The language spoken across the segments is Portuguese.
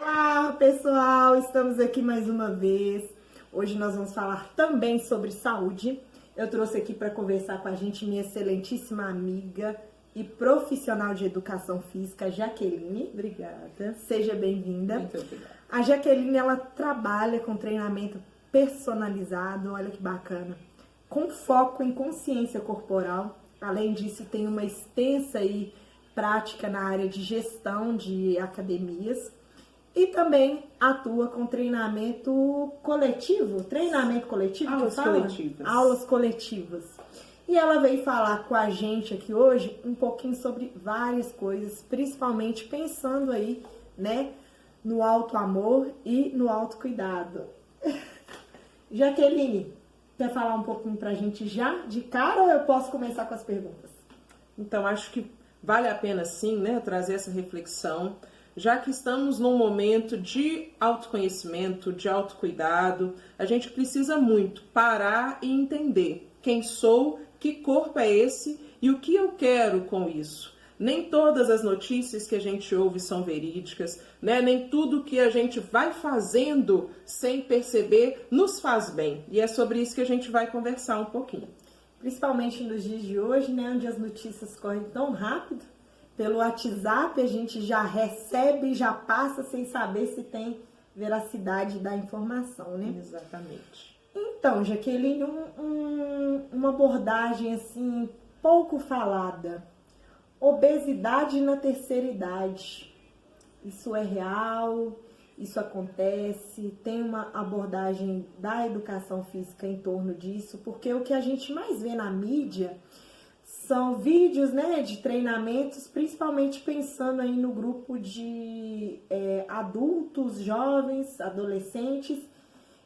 Olá, pessoal! Estamos aqui mais uma vez. Hoje nós vamos falar também sobre saúde. Eu trouxe aqui para conversar com a gente minha excelentíssima amiga e profissional de educação física, Jaqueline. Obrigada. Seja bem-vinda. Muito obrigada. A Jaqueline, ela trabalha com treinamento personalizado, olha que bacana, com foco em consciência corporal. Além disso, tem uma extensa prática na área de gestão de academias. E também atua com treinamento coletivo, Aulas coletivas. Aulas coletivas. E ela veio falar com a gente aqui hoje um pouquinho sobre várias coisas, principalmente pensando aí, né, no auto-amor e no autocuidado. Jaqueline, quer falar um pouquinho pra gente já de cara ou eu posso começar com as perguntas? Então, acho que vale a pena sim, né, trazer essa reflexão, já que estamos num momento de autoconhecimento, de autocuidado. A gente precisa muito parar e entender quem sou, que corpo é esse e o que eu quero com isso. Nem todas as notícias que a gente ouve são verídicas, né? Nem tudo que a gente vai fazendo sem perceber nos faz bem. E é sobre isso que a gente vai conversar um pouquinho. Principalmente nos dias de hoje, né, onde as notícias correm tão rápido. Pelo WhatsApp a gente já recebe, já passa sem saber se tem veracidade da informação, né? Exatamente. Então, Jaqueline, uma abordagem assim pouco falada. Obesidade na terceira idade. Isso é real? Isso acontece? Tem uma abordagem da educação física em torno disso? Porque o que a gente mais vê na mídia são vídeos, né, de treinamentos, principalmente pensando aí no grupo de adultos, jovens, adolescentes,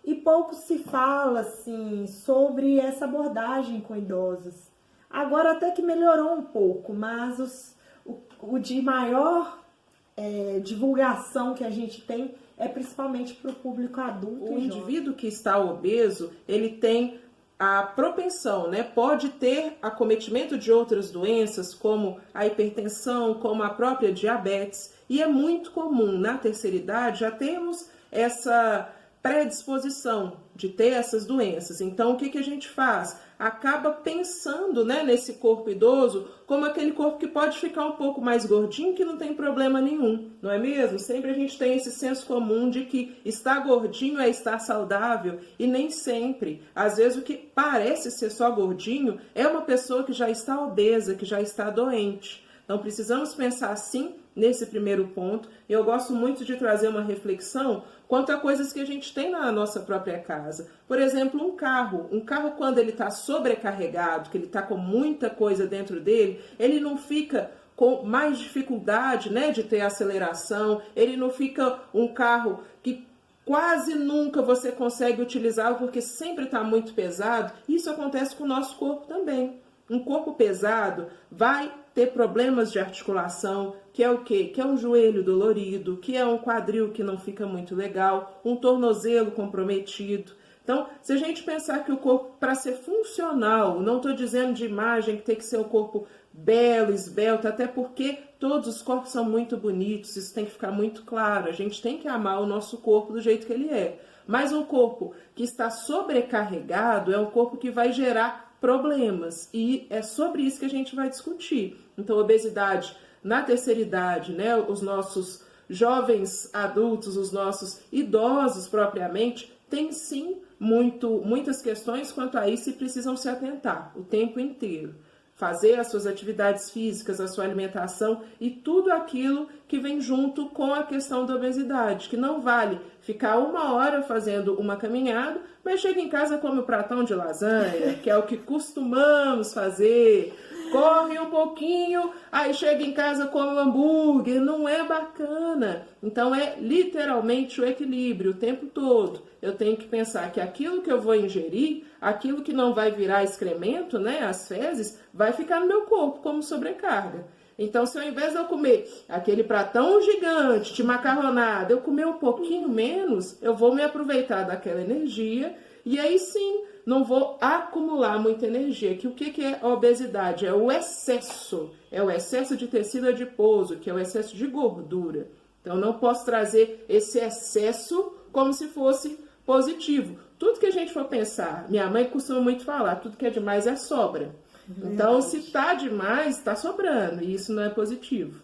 e pouco se fala, assim, sobre essa abordagem com idosos. Agora até que melhorou um pouco, mas o de maior divulgação que a gente tem é principalmente para o público adulto. O indivíduo que está obeso, ele tem a propensão, né? Pode ter acometimento de outras doenças, como a hipertensão, como a própria diabetes, e é muito comum na terceira idade já termos essa predisposição de ter essas doenças. Então, o que a gente faz? Acaba pensando, né, nesse corpo idoso como aquele corpo que pode ficar um pouco mais gordinho, que não tem problema nenhum, não é mesmo? Sempre a gente tem esse senso comum de que estar gordinho é estar saudável, e nem sempre. Às vezes o que parece ser só gordinho é uma pessoa que já está obesa, que já está doente. Então precisamos pensar assim nesse primeiro ponto. Eu gosto muito de trazer uma reflexão quanto a coisas que a gente tem na nossa própria casa. Por exemplo, um carro quando ele está sobrecarregado, que ele está com muita coisa dentro dele, ele não fica com mais dificuldade, né, de ter aceleração, ele não fica um carro que quase nunca você consegue utilizar porque sempre está muito pesado. Isso acontece com o nosso corpo também. Um corpo pesado vai ter problemas de articulação, que é o quê? Que é um joelho dolorido, que é um quadril que não fica muito legal, um tornozelo comprometido. Então, se a gente pensar que o corpo, para ser funcional, não estou dizendo de imagem que tem que ser um corpo belo, esbelto, até porque todos os corpos são muito bonitos, isso tem que ficar muito claro. A gente tem que amar o nosso corpo do jeito que ele é. Mas um corpo que está sobrecarregado é um corpo que vai gerar problemas, e é sobre isso que a gente vai discutir. Então, obesidade na terceira idade, né, os nossos jovens adultos, os nossos idosos propriamente, tem sim muitas questões quanto a isso e precisam se atentar o tempo inteiro. Fazer as suas atividades físicas, a sua alimentação e tudo aquilo que vem junto com a questão da obesidade, que não vale ficar 1 hora fazendo uma caminhada, mas chega em casa e come o pratão de lasanha, que é o que costumamos fazer, corre um pouquinho, aí chega em casa come o hambúrguer, não é bacana. Então é literalmente o equilíbrio o tempo todo. Eu tenho que pensar que aquilo que eu vou ingerir, aquilo que não vai virar excremento, né, as fezes, vai ficar no meu corpo como sobrecarga. Então, se ao invés de eu comer aquele pratão gigante de macarronada, eu comer um pouquinho menos, eu vou me aproveitar daquela energia e aí sim não vou acumular muita energia. Que o que é a obesidade? É o excesso de tecido adiposo, que é o excesso de gordura. Então, eu não posso trazer esse excesso como se fosse positivo. Tudo que a gente for pensar, minha mãe costuma muito falar, tudo que é demais é sobra. Então, se tá demais, tá sobrando, e isso não é positivo.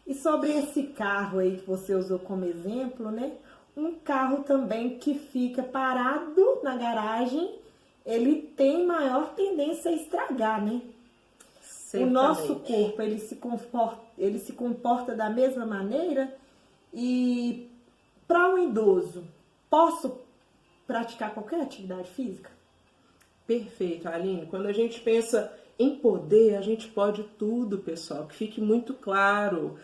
E sobre esse carro aí que você usou como exemplo, né? Um carro também que fica parado na garagem, ele tem maior tendência a estragar, né? Certamente. O nosso corpo, ele se comporta da mesma maneira. E para um idoso, posso praticar qualquer atividade física? Perfeito, Aline. Quando a gente pensa em poder, a gente pode tudo, pessoal. Que fique muito claro,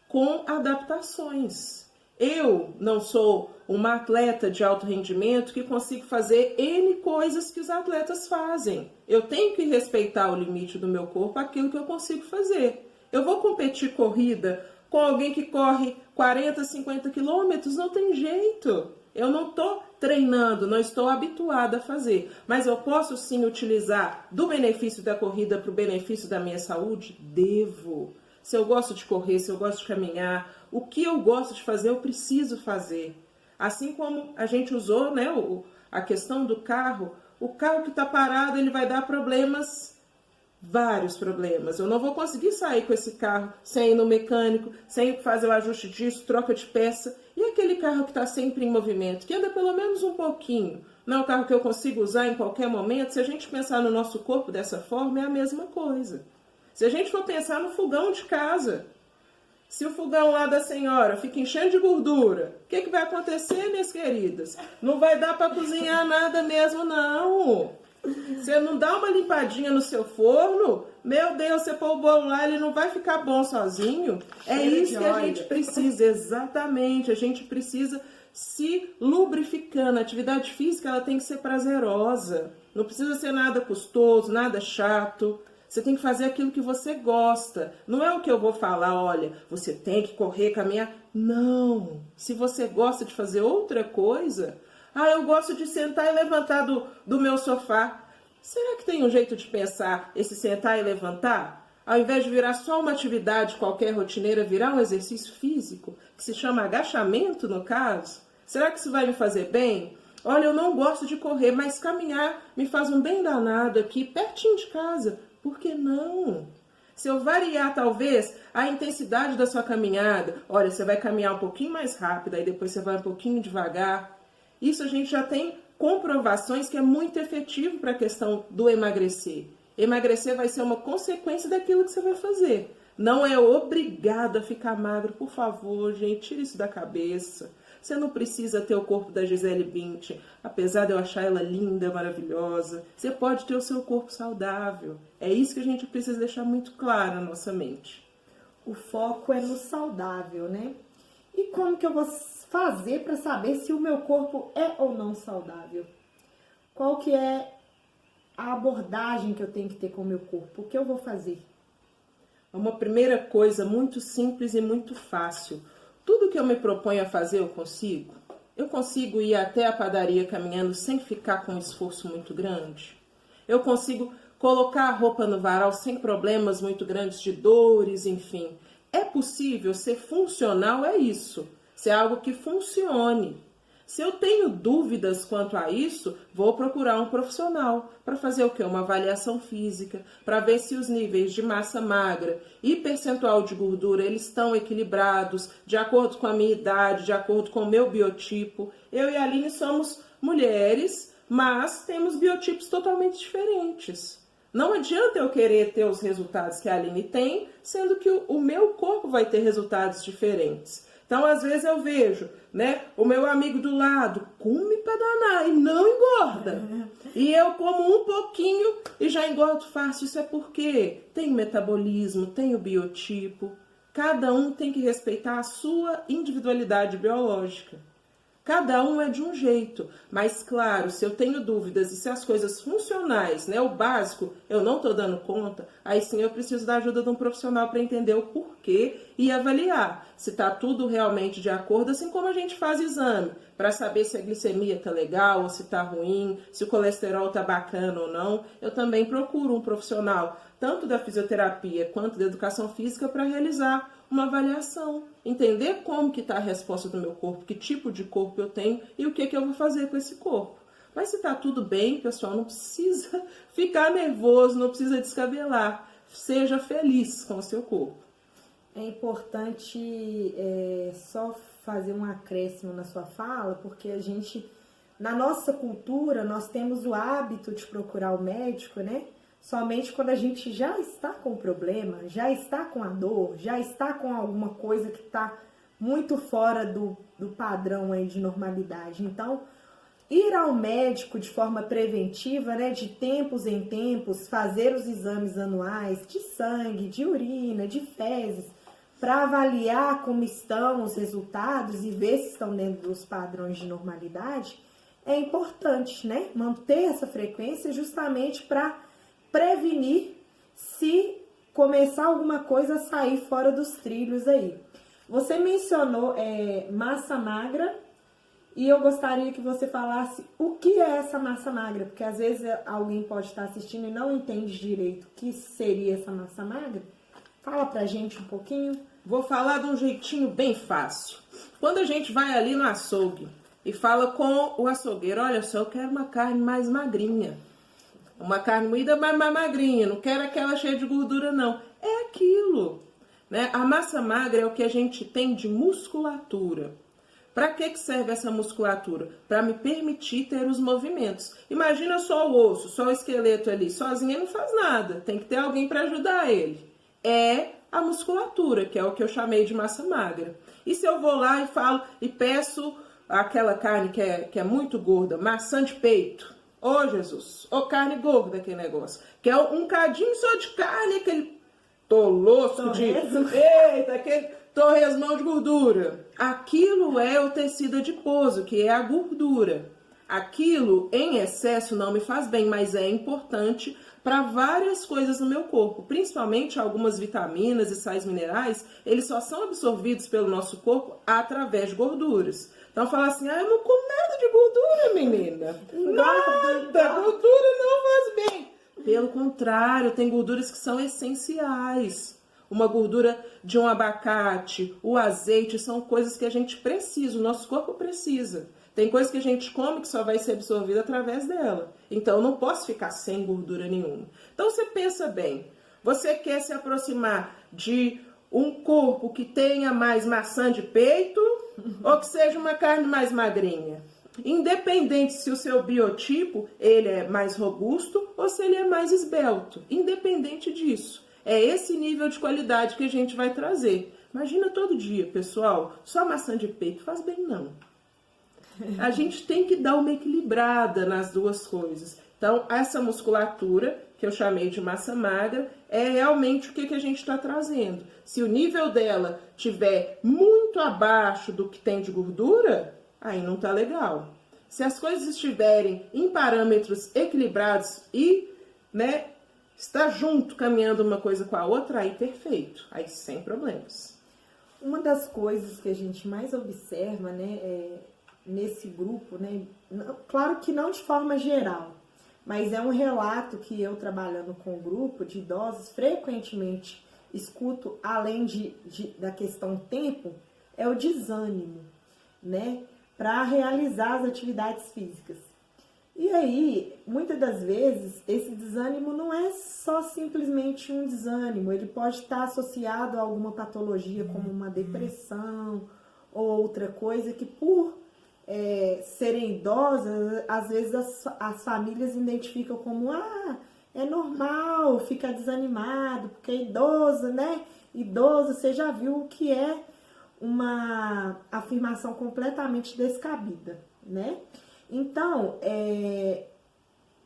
com adaptações. Eu não sou uma atleta de alto rendimento que consigo fazer N coisas que os atletas fazem. Eu tenho que respeitar o limite do meu corpo, aquilo que eu consigo fazer. Eu vou competir corrida com alguém que corre 40, 50 quilômetros, não tem jeito. Eu não estou treinando, não estou habituada a fazer. Mas eu posso sim utilizar do benefício da corrida para o benefício da minha saúde? Devo. Se eu gosto de correr, se eu gosto de caminhar, o que eu gosto de fazer, eu preciso fazer. Assim como a gente usou, né, a questão do carro, o carro que está parado, ele vai dar problemas, vários problemas. Eu não vou conseguir sair com esse carro sem ir no mecânico, sem fazer o ajuste disso, troca de peça. E aquele carro que está sempre em movimento, que anda pelo menos um pouquinho, não é um carro que eu consigo usar em qualquer momento? Se a gente pensar no nosso corpo dessa forma, é a mesma coisa. Se a gente for pensar no fogão de casa, se o fogão lá da senhora fica enchendo de gordura, o que vai acontecer, minhas queridas? Não vai dar para cozinhar nada mesmo, não. Você não dá uma limpadinha no seu forno, meu Deus, você pôr o bolo lá, ele não vai ficar bom sozinho. É isso que a gente precisa, exatamente. A gente precisa se lubrificando. A atividade física, ela tem que ser prazerosa. Não precisa ser nada custoso, nada chato. Você tem que fazer aquilo que você gosta. Não é o que eu vou falar, olha, você tem que correr, caminhar. Não. Se você gosta de fazer outra coisa, eu gosto de sentar e levantar do meu sofá. Será que tem um jeito de pensar esse sentar e levantar? Ao invés de virar só uma atividade qualquer rotineira, virar um exercício físico, que se chama agachamento no caso? Será que isso vai me fazer bem? Olha, eu não gosto de correr, mas caminhar me faz um bem danado aqui, pertinho de casa. Por que não? Se eu variar, talvez, a intensidade da sua caminhada, olha, você vai caminhar um pouquinho mais rápido, aí depois você vai um pouquinho devagar. Isso a gente já tem comprovações que é muito efetivo para a questão do emagrecer. Emagrecer vai ser uma consequência daquilo que você vai fazer. Não é obrigado a ficar magro, por favor, gente, tira isso da cabeça. Você não precisa ter o corpo da Gisele Bündchen, apesar de eu achar ela linda, maravilhosa. Você pode ter o seu corpo saudável. É isso que a gente precisa deixar muito claro na nossa mente. O foco é no saudável, né? E como que eu vou fazer para saber se o meu corpo é ou não saudável? Qual que é a abordagem que eu tenho que ter com o meu corpo? O que eu vou fazer? Uma primeira coisa muito simples e muito fácil. Tudo que eu me proponho a fazer, eu consigo? Eu consigo ir até a padaria caminhando sem ficar com um esforço muito grande? Eu consigo colocar a roupa no varal sem problemas muito grandes de dores, enfim. É possível ser funcional, é isso. Ser algo que funcione. Se eu tenho dúvidas quanto a isso, vou procurar um profissional para fazer o quê? Uma avaliação física, para ver se os níveis de massa magra e percentual de gordura eles estão equilibrados, de acordo com a minha idade, de acordo com o meu biotipo. Eu e a Aline somos mulheres, mas temos biotipos totalmente diferentes. Não adianta eu querer ter os resultados que a Aline tem, sendo que o meu corpo vai ter resultados diferentes. Então, às vezes eu vejo, né, o meu amigo do lado come pra danar e não engorda. E eu como um pouquinho e já engordo fácil. Isso é porque tem metabolismo, tem o biotipo. Cada um tem que respeitar a sua individualidade biológica. Cada um é de um jeito, mas claro, se eu tenho dúvidas e se as coisas funcionais, né, o básico, eu não estou dando conta, aí sim eu preciso da ajuda de um profissional para entender o porquê e avaliar se está tudo realmente de acordo, assim como a gente faz exame, para saber se a glicemia está legal ou se está ruim, se o colesterol está bacana ou não. Eu também procuro um profissional, tanto da fisioterapia quanto da educação física, para realizar uma avaliação, entender como que está a resposta do meu corpo, que tipo de corpo eu tenho e o que eu vou fazer com esse corpo. Mas se está tudo bem, pessoal, não precisa ficar nervoso, não precisa descabelar. Seja feliz com o seu corpo. É importante só fazer um acréscimo na sua fala, porque a gente, na nossa cultura, nós temos o hábito de procurar o médico, né? Somente quando a gente já está com o problema, já está com a dor, já está com alguma coisa que está muito fora do padrão aí de normalidade. Então, ir ao médico de forma preventiva, né, de tempos em tempos, fazer os exames anuais de sangue, de urina, de fezes, para avaliar como estão os resultados e ver se estão dentro dos padrões de normalidade, é importante, né? Manter essa frequência justamente para prevenir se começar alguma coisa a sair fora dos trilhos aí. Você mencionou massa magra e eu gostaria que você falasse o que é essa massa magra, porque às vezes alguém pode estar assistindo e não entende direito o que seria essa massa magra. Fala pra gente um pouquinho. Vou falar de um jeitinho bem fácil. Quando a gente vai ali no açougue e fala com o açougueiro, olha só, eu quero uma carne mais magrinha. Uma carne moída mais magrinha, não quero aquela cheia de gordura não. É aquilo, né? A massa magra é o que a gente tem de musculatura. Para que serve essa musculatura? Para me permitir ter os movimentos. Imagina só o osso, só o esqueleto ali, sozinho ele não faz nada. Tem que ter alguém para ajudar ele. É a musculatura, que é o que eu chamei de massa magra. E se eu vou lá e falo e peço aquela carne que é muito gorda, maçã de peito, ô Jesus, ô carne gorda aquele negócio, que é um cadinho só de carne, aquele tolosco de... Eita, aquele torresmão de gordura. Aquilo é o tecido adiposo, que é a gordura. Aquilo em excesso não me faz bem, mas é importante para várias coisas no meu corpo, principalmente algumas vitaminas e sais minerais, eles só são absorvidos pelo nosso corpo através de gorduras. Então fala assim, eu não como nada de gordura, menina. Nada, gordura não faz bem. Pelo contrário, tem gorduras que são essenciais. Uma gordura de um abacate, o azeite, são coisas que a gente precisa, o nosso corpo precisa. Tem coisas que a gente come que só vai ser absorvida através dela. Então, eu não posso ficar sem gordura nenhuma. Então, você pensa bem. Você quer se aproximar de um corpo que tenha mais maçã de peito ou que seja uma carne mais magrinha? Independente se o seu biotipo ele é mais robusto ou se ele é mais esbelto. Independente disso. É esse nível de qualidade que a gente vai trazer. Imagina todo dia, pessoal. Só maçã de peito faz bem, não. A gente tem que dar uma equilibrada nas duas coisas. Então, essa musculatura, que eu chamei de massa magra, é realmente o que a gente está trazendo. Se o nível dela estiver muito abaixo do que tem de gordura, aí não tá legal. Se as coisas estiverem em parâmetros equilibrados e, né, está junto, caminhando uma coisa com a outra, aí perfeito, aí sem problemas. Uma das coisas que a gente mais observa, né, nesse grupo, né, claro que não de forma geral, mas é um relato que eu, trabalhando com o grupo de idosos, frequentemente escuto, além da questão tempo, é o desânimo, né, para realizar as atividades físicas. E aí, muitas das vezes, esse desânimo não é só simplesmente um desânimo, ele pode estar associado a alguma patologia, como uma depressão ou outra coisa que, por serem idosas, às vezes as famílias identificam como, é normal ficar desanimado, porque é idoso, né? Idoso, você já viu o que é uma afirmação completamente descabida, né? Então,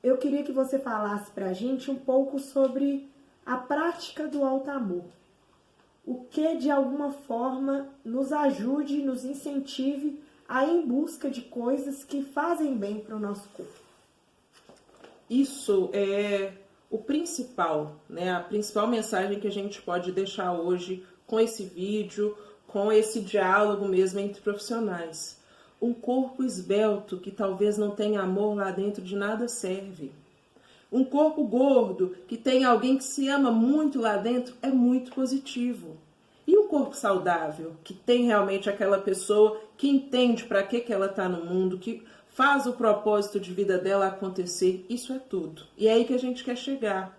eu queria que você falasse pra gente um pouco sobre a prática do alto amor. O que, de alguma forma, nos ajude, nos incentive a ir em busca de coisas que fazem bem para o nosso corpo. Isso é o principal, né? A principal mensagem que a gente pode deixar hoje com esse vídeo, com esse diálogo mesmo entre profissionais. Um corpo esbelto que talvez não tenha amor lá dentro de nada serve. Um corpo gordo que tem alguém que se ama muito lá dentro é muito positivo. E um um corpo saudável, que tem realmente aquela pessoa que entende para que ela está no mundo, que faz o propósito de vida dela acontecer. Isso é tudo. E é aí que a gente quer chegar.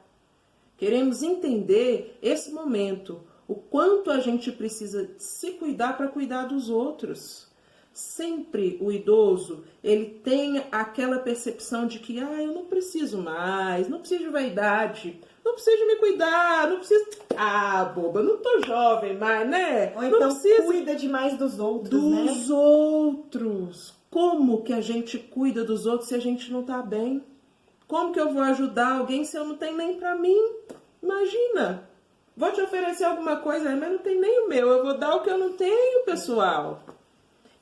Queremos entender esse momento, o quanto a gente precisa se cuidar para cuidar dos outros. Sempre o idoso, ele tem aquela percepção de que eu não preciso mais, não preciso de vaidade, não preciso de me cuidar, não preciso... boba, não tô jovem mais, né? Ou então não precisa... cuida demais dos outros, né? Dos outros. Como que a gente cuida dos outros se a gente não tá bem? Como que eu vou ajudar alguém se eu não tenho nem pra mim? Imagina! Vou te oferecer alguma coisa, mas não tem nem o meu. Eu vou dar o que eu não tenho, pessoal.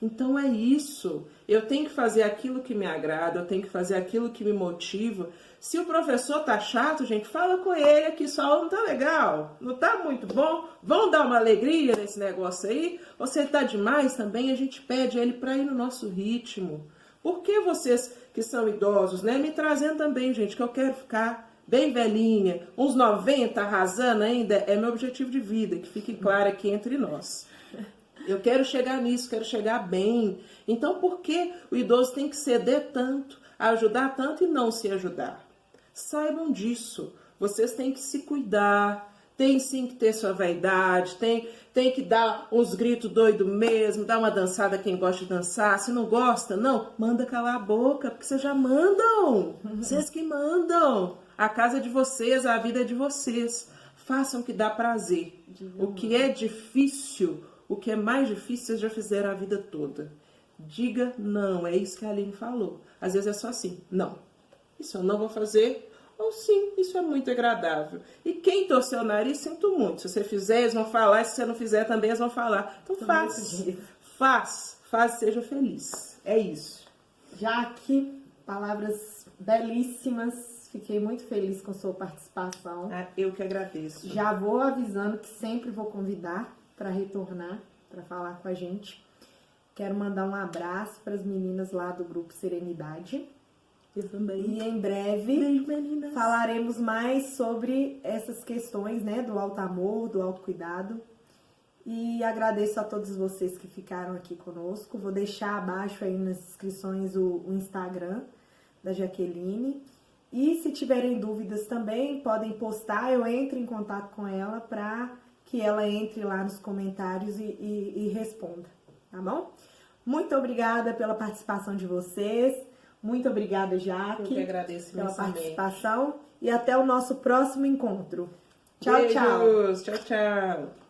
Então é isso. Eu tenho que fazer aquilo que me agrada, eu tenho que fazer aquilo que me motiva. Se o professor tá chato, gente, fala com ele que sua aula não tá legal, não tá muito bom. Vão dar uma alegria nesse negócio aí? Ou se ele tá demais também, a gente pede ele para ir no nosso ritmo. Por que vocês que são idosos, né, me trazendo também, gente, que eu quero ficar bem velhinha, uns 90, arrasando ainda, é meu objetivo de vida, que fique claro aqui entre nós. Eu quero chegar nisso, quero chegar bem. Então, por que o idoso tem que ceder tanto, ajudar tanto e não se ajudar? Saibam disso. Vocês têm que se cuidar, tem sim que ter sua vaidade, tem que dar uns gritos doidos mesmo, dar uma dançada quem gosta de dançar. Se não gosta, não, manda calar a boca, porque vocês já mandam. Vocês que mandam. A casa é de vocês, a vida é de vocês. Façam o que dá prazer. O que é difícil... O que é mais difícil, vocês já fizeram a vida toda. Diga não, é isso que a Aline falou. Às vezes é só assim, não. Isso eu não vou fazer, ou sim, isso é muito agradável. E quem torceu o nariz, sinto muito. Se você fizer, eles vão falar, e se você não fizer, também eles vão falar. Então faz, seja feliz. É isso. Jaque, palavras belíssimas. Fiquei muito feliz com sua participação. Eu que agradeço. Já vou avisando que sempre vou convidar para retornar, para falar com a gente. Quero mandar um abraço para as meninas lá do Grupo Serenidade. Eu também. E em breve falaremos mais sobre essas questões, né, do alto amor, do autocuidado. E agradeço a todos vocês que ficaram aqui conosco. Vou deixar abaixo aí nas inscrições o Instagram da Jaqueline. E se tiverem dúvidas também, podem postar, eu entro em contato com ela para que ela entre lá nos comentários e responda, tá bom? Muito obrigada pela participação de vocês. Muito obrigada, Jaque. Eu que agradeço pela imensamente. Participação. E até o nosso próximo encontro. Tchau, Beijos. tchau. Tchau, tchau.